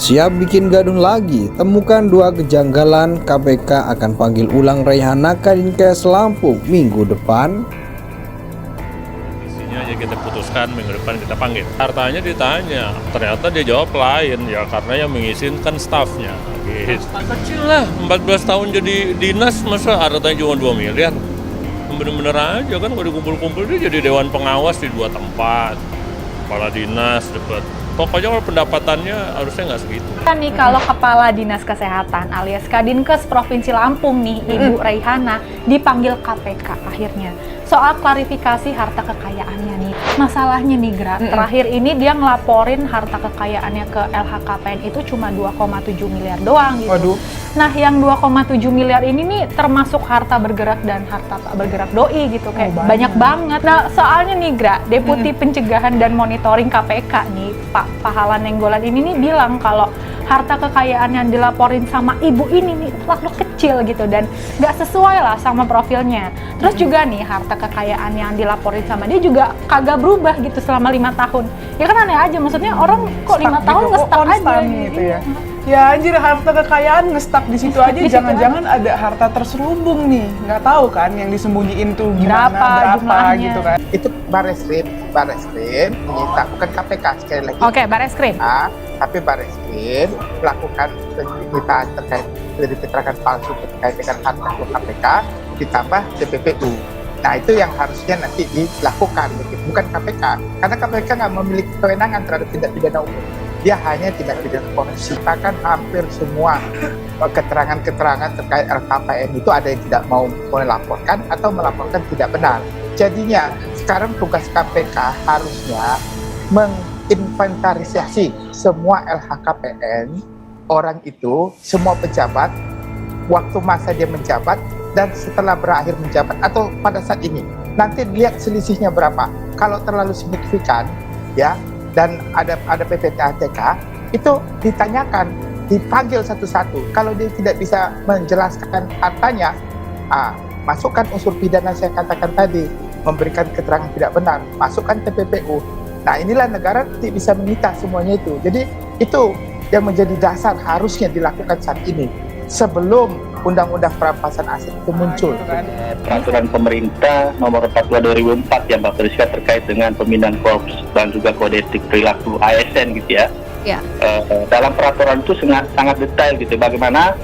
Siap bikin gaduh lagi, temukan dua kejanggalan, KPK akan panggil ulang Raihana Kadinkes Lampung minggu depan. Isinya aja kita putuskan minggu depan kita panggil. Hartanya ditanya, ternyata dia jawab lain ya karena yang mengizinkan stafnya. Gitu. Kecil lah, 14 tahun jadi dinas masa hartanya cuma 2 miliar. Bener-bener aja kan kalau dikumpul-kumpul dia jadi dewan pengawas di 2 tempat. Kepala dinas dapat. Pokoknya kalau pendapatannya harusnya nggak segitu. Kan nih kalau Kepala Dinas Kesehatan alias Kadinkes Provinsi Lampung nih, Ibu Raihana dipanggil KPK akhirnya. Soal klarifikasi harta kekayaannya nih. Masalahnya nih Gra, terakhir ini dia ngelaporin harta kekayaannya ke LHKPN itu cuma 2,7 miliar doang gitu. Waduh. Nah yang 2,7 miliar ini nih termasuk harta bergerak dan harta tak bergerak doi gitu, kayak banyak banget. Nah soalnya nih Gra, Deputi Pencegahan dan Monitoring KPK nih, Pak Pahala Nenggolan ini nih bilang kalau harta kekayaan yang dilaporin sama ibu ini nih terlalu kecil gitu dan nggak sesuai lah sama profilnya. Terus juga nih harta kekayaan yang dilaporin sama dia juga kagak berubah gitu selama 5 tahun. Ya kan aneh aja, maksudnya orang kok 5 tahun gitu, nge-stuck aja gitu ya. Ya anjir, harta kekayaan nge-stuck di situ aja, jangan-jangan ada harta terselubung nih. Nggak tahu kan yang disembunyiin tuh gimana, berapa jumlahnya gitu kan. Itu Barreskrim menyita, bukan KPK sekali lagi. Oke, Barreskrim. Tapi Barreskrim melakukan penyitaan terkait dari keterangan palsu terkait dengan harta KPK ditambah TPPU. Nah itu yang harusnya nanti dilakukan, bukan KPK. Karena KPK nggak memiliki kewenangan terhadap tindak pidana umum. Dia hanya tindak pidana korupsi. Bahkan hampir semua keterangan-keterangan terkait LHKPN itu ada yang tidak mau melaporkan atau melaporkan tidak benar. Jadinya sekarang tugas KPK harusnya menginventarisasi semua LHKPN orang itu, semua pejabat, waktu masa dia menjabat dan setelah berakhir menjabat atau pada saat ini. Nanti lihat selisihnya berapa. Kalau terlalu signifikan ya, dan ada PPTK itu ditanyakan, dipanggil satu-satu. Kalau dia tidak bisa menjelaskan hartanya, masukkan unsur pidana saya katakan tadi, memberikan keterangan tidak benar, masukkan TPPU. Nah inilah negara tidak bisa menyita semuanya itu. Jadi itu yang menjadi dasar harusnya dilakukan saat ini sebelum Undang-Undang Perampasan Aset itu muncul. Peraturan pemerintah nomor 42 2004 yang Mbak Friska terkait dengan pembinaan korps dan juga kode etik perilaku ASN gitu ya. Ya. Dalam peraturan itu sangat detail gitu bagaimana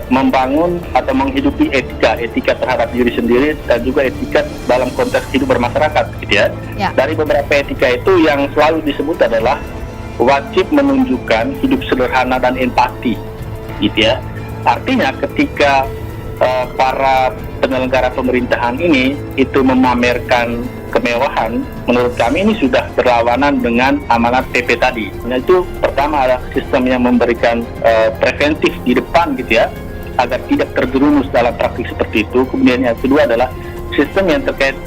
membangun atau menghidupi etika terhadap diri sendiri dan juga etika dalam konteks hidup bermasyarakat gitu ya. Dari beberapa etika itu yang selalu disebut adalah wajib menunjukkan hidup sederhana dan empati gitu ya. Artinya ketika para penyelenggara pemerintahan ini itu memamerkan kemewahan, menurut kami ini sudah berlawanan dengan amanat PP tadi. Nah, itu pertama adalah sistem yang memberikan preventif di depan gitu ya, agar tidak terjerumus dalam praktik seperti itu. Kemudian yang kedua adalah sistem yang terkait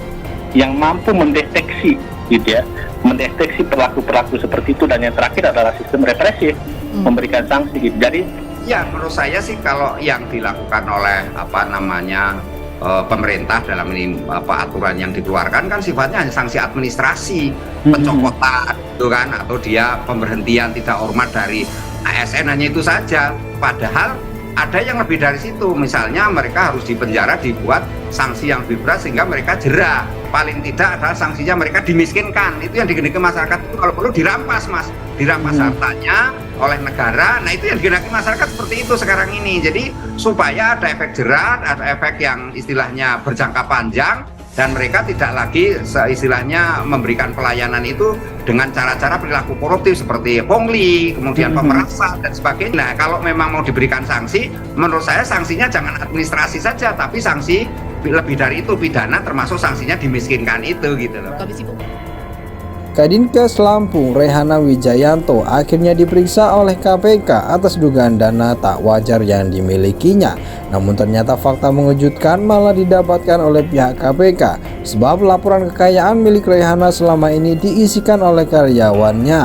yang mampu mendeteksi gitu ya, mendeteksi perilaku-perilaku seperti itu. Dan yang terakhir adalah sistem represif, memberikan sanksi gitu. Jadi ya menurut saya sih kalau yang dilakukan oleh pemerintah dalam ini aturan yang dikeluarkan kan sifatnya hanya sanksi administrasi, pencopotan gitu kan, atau dia pemberhentian tidak hormat dari ASN, hanya itu saja. Padahal ada yang lebih dari situ, misalnya mereka harus dipenjara, dibuat sanksi yang lebih berat sehingga mereka jera. Paling tidak adalah sanksinya mereka dimiskinkan. Itu yang digendaki masyarakat itu kalau perlu dirampas mas, dirampas hartanya oleh negara. Nah itu yang digendaki masyarakat seperti itu sekarang ini. Jadi supaya ada efek jerat, ada efek yang istilahnya berjangka panjang, dan mereka tidak lagi istilahnya memberikan pelayanan itu dengan cara-cara perilaku koruptif seperti pungli, kemudian pemerasan dan sebagainya. Nah kalau memang mau diberikan sanksi, menurut saya sanksinya jangan administrasi saja, tapi sanksi lebih dari itu, pidana, termasuk sanksinya dimiskinkan itu gitu loh. Kadinkes Lampung Raihana Wijayanto akhirnya diperiksa oleh KPK atas dugaan dana tak wajar yang dimilikinya. Namun ternyata fakta mengejutkan malah didapatkan oleh pihak KPK, sebab laporan kekayaan milik Raihana selama ini diisikan oleh karyawannya.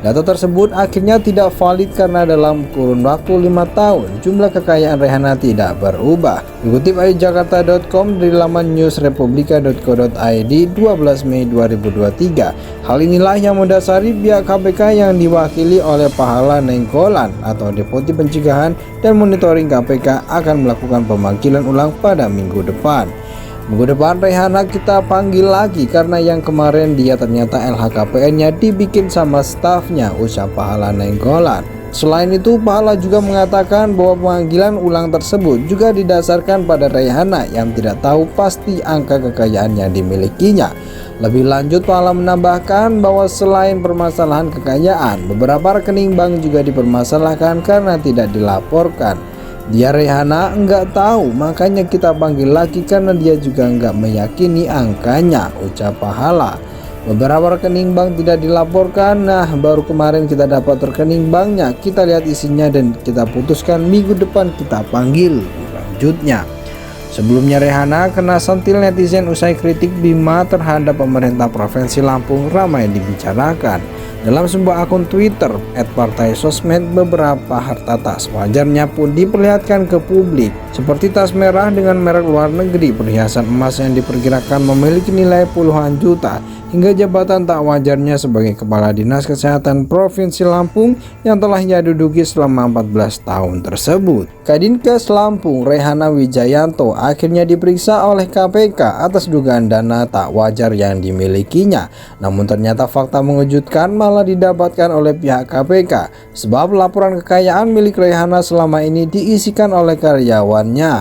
Data tersebut akhirnya tidak valid karena dalam kurun waktu 5 tahun jumlah kekayaan Rehana tidak berubah. Dikutip dari jakarta.com dari laman newsrepublika.co.id 12 Mei 2023. Hal inilah yang mendasari pihak KPK yang diwakili oleh Pahala Nainggolan atau Deputi Pencegahan dan Monitoring KPK akan melakukan pemanggilan ulang pada minggu depan. Minggu depan Rehana kita panggil lagi karena yang kemarin dia ternyata LHKPN-nya dibikin sama stafnya, ucap Pahala Nainggolan. Selain itu, Pahala juga mengatakan bahwa pemanggilan ulang tersebut juga didasarkan pada Rehana yang tidak tahu pasti angka kekayaan yang dimilikinya. Lebih lanjut, Pahala menambahkan bahwa selain permasalahan kekayaan, beberapa rekening bank juga dipermasalahkan karena tidak dilaporkan. Dia Rehana enggak tahu, makanya kita panggil lagi karena dia juga enggak meyakini angkanya, ucap Pahala. Beberapa rekening bank tidak dilaporkan, nah baru kemarin kita dapat rekening banknya, kita lihat isinya dan kita putuskan minggu depan kita panggil, lanjutnya. Sebelumnya Rehana kena sentil netizen usai kritik Bima terhadap pemerintah Provinsi Lampung ramai dibicarakan. Dalam sebuah akun Twitter @partai_sosmed, beberapa harta tak sewajarnya pun diperlihatkan ke publik, seperti tas merah dengan merek luar negeri, perhiasan emas yang diperkirakan memiliki nilai puluhan juta, hingga jabatan tak wajarnya sebagai Kepala Dinas Kesehatan Provinsi Lampung yang telah ia duduki selama 14 tahun tersebut. Kadinkes Lampung Rehana Wijayanto akhirnya diperiksa oleh KPK atas dugaan dana tak wajar yang dimilikinya. Namun ternyata fakta mengejutkan malah didapatkan oleh pihak KPK, sebab laporan kekayaan milik Rehana selama ini diisikan oleh karyawannya.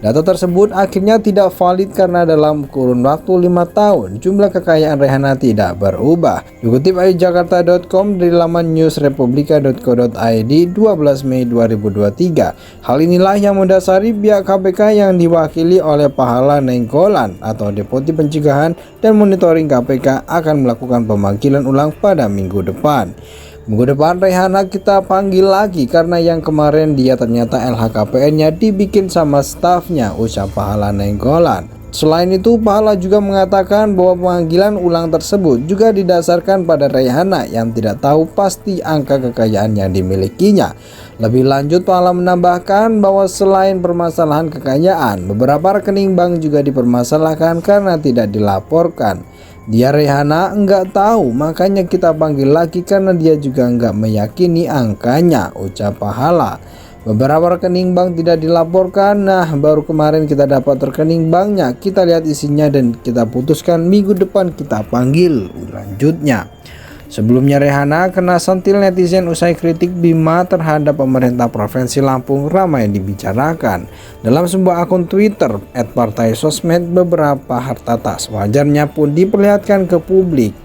Data tersebut akhirnya tidak valid karena dalam kurun waktu 5 tahun jumlah kekayaan Rehana tidak berubah. Dikutip dari jakarta.com dari laman newsrepublika.co.id 12 Mei 2023. Hal inilah yang mendasari pihak KPK yang diwakili oleh Pahala Nainggolan atau Deputi Pencegahan dan Monitoring KPK akan melakukan pemanggilan ulang pada minggu depan. Minggu depan Rehana kita panggil lagi karena yang kemarin dia ternyata LHKPN-nya dibikin sama stafnya, ucap Pahala Nainggolan. Selain itu, Pahala juga mengatakan bahwa pemanggilan ulang tersebut juga didasarkan pada Rehana yang tidak tahu pasti angka kekayaan yang dimilikinya. Lebih lanjut, Pahala menambahkan bahwa selain permasalahan kekayaan, beberapa rekening bank juga dipermasalahkan karena tidak dilaporkan. Dia Rehana enggak tahu, makanya kita panggil lagi karena dia juga enggak meyakini angkanya, ucap Pahala. Beberapa rekening bank tidak dilaporkan, nah baru kemarin kita dapat rekening banknya, kita lihat isinya dan kita putuskan minggu depan kita panggil, lanjutnya. Sebelumnya Rehana kena sentil netizen usai kritik Bima terhadap pemerintah Provinsi Lampung ramai dibicarakan. Dalam sebuah akun Twitter @partai_sosmed, beberapa harta tak sewajarnya pun diperlihatkan ke publik,